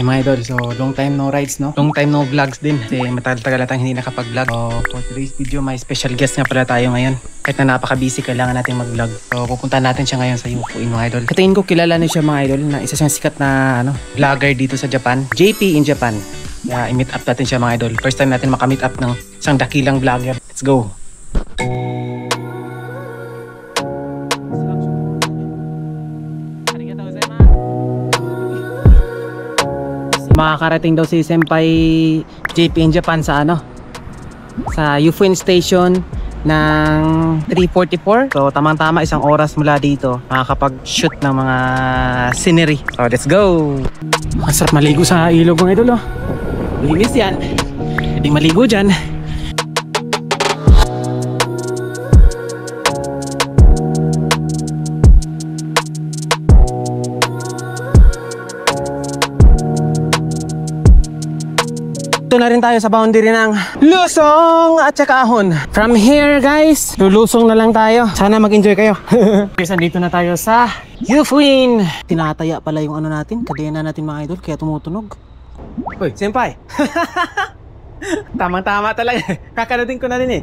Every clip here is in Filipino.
Hey mga idol, so long time no rides, no? Long time no vlogs din kasi matagal-tagal na tayong hindi nakapag-vlog. So for today's video, may special guest nga pala tayo ngayon. Kahit na napaka-busy, kailangan natin mag-vlog. So pupunta natin siya ngayon sa Yufuin mga idol. Katingin ko kilala niyo siya mga idol na isa siyang sikat na vlogger dito sa Japan. JP in Japan. Kaya i-meet up natin siya mga idol. First time natin makamit up ng isang dakilang vlogger. Let's go! Makakarating daw si Senpai JP in Japan sa sa Yufuin Station ng 3:44. So tamang-tama isang oras mula dito makakapag-shoot ng mga scenery. So let's go! Ang sarap maligo sa ilog mga idol, oh. Linis yan. Pwedeng maligo dyan. Ito na rin tayo sa boundary ng Lusong at saka Ahon. From here guys, lulusong na lang tayo. Sana mag-enjoy kayo. Guys, andito na tayo sa Yufuin. Tinataya pala yung natin, kadena natin mga idol, kaya tumutunog. Uy, senpai. Tamang-tama talaga. Kakarating ko na rin eh.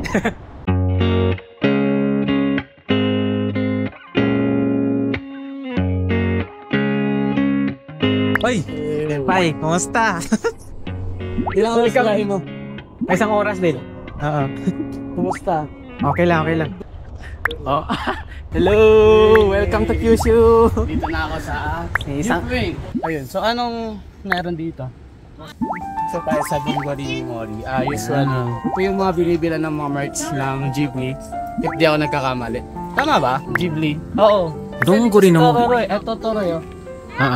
Uy, senpai, kumusta? Ilang oras ka mo? Isang oras din. Oo. Kumusta? Okay lang, okay lang. Oh. Hello! Welcome to Kyushu! Dito na ako sa Yufuin. Ayun, so anong meron dito? So tayo sa Dongori Mori. Usual. Ito yung mga binibilan ng mga merch ng Ghibli. If di ako nagkakamali. Tama ba? Ghibli? Oo. Dongori no Totoro. Eto Totoro yun.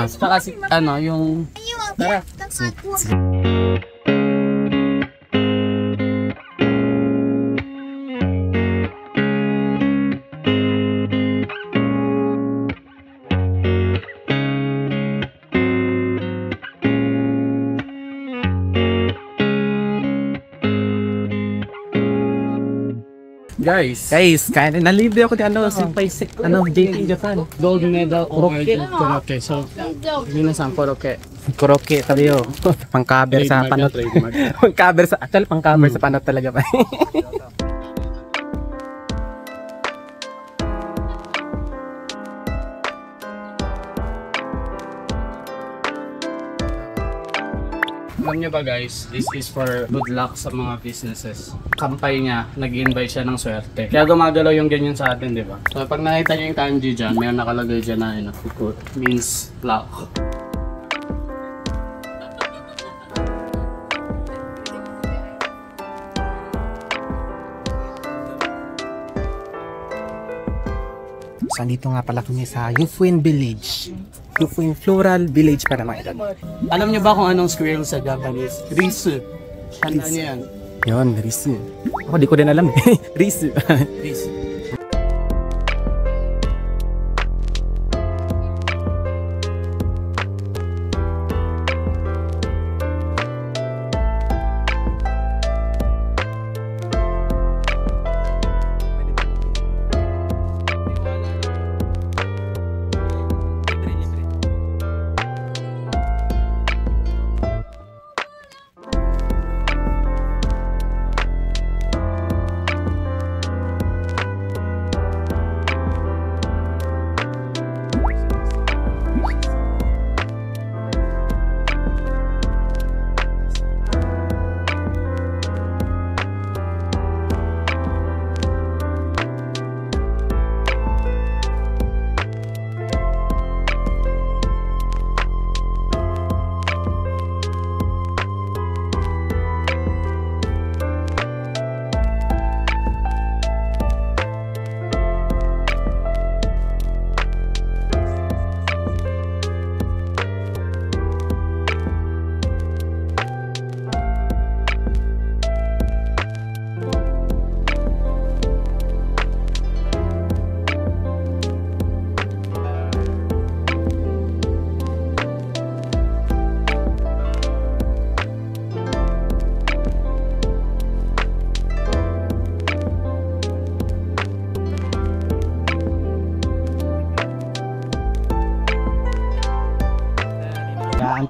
Saka si, yung... Tara. Guys, kaya nalibre ako di Senpai JP Japan. gold medal award of koroke. So, yun na sa koroke. Koroke tayo. Pang-cover sa panot. Pang-cover sa pang-cover sa panot talaga pa. Alam niyo ba guys, this is for good luck sa mga businesses. Kampay niya, nag-invite siya ng swerte. Kaya gumagalaw yung ganyan sa atin, di ba? So pag nakita niyo yung kanji dyan, may nakalagay dyan na means luck. So dito nga pala kami sa Yufuin Village. Yufuin Floral Village para mga idol. Alam niyo ba kung anong squirrel sa Japanese? Risu. Tandaan niyo yan. Yun, Risu. Ako di ko din alam eh. Risu. Risu.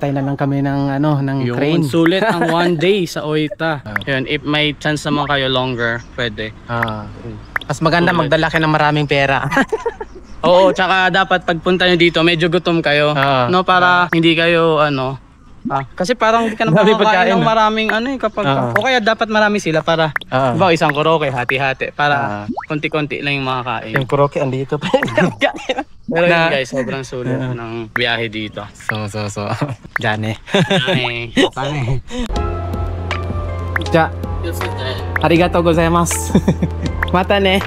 Hintay na lang kami ng ng train. Yung sulit ang 1 day sa Oita. Yun, if may chance naman kayo longer, pwede. Mas maganda magdala kayo ng maraming pera. Oo, tsaka dapat pagpunta nyo dito, medyo gutom kayo. No, para hindi kayo kasi parang hindi ka na Marami makakain pagkain, ng maraming kapag o kaya dapat marami sila para diba, isang koroke, hati-hati para konti-konti lang yung makakain. Yung kuroke andito pa. Pero yun guys, sobrang sulit ng biyahe dito. So. Jane. Tane. Ja. Arigatou gozaimasu. Mata ne.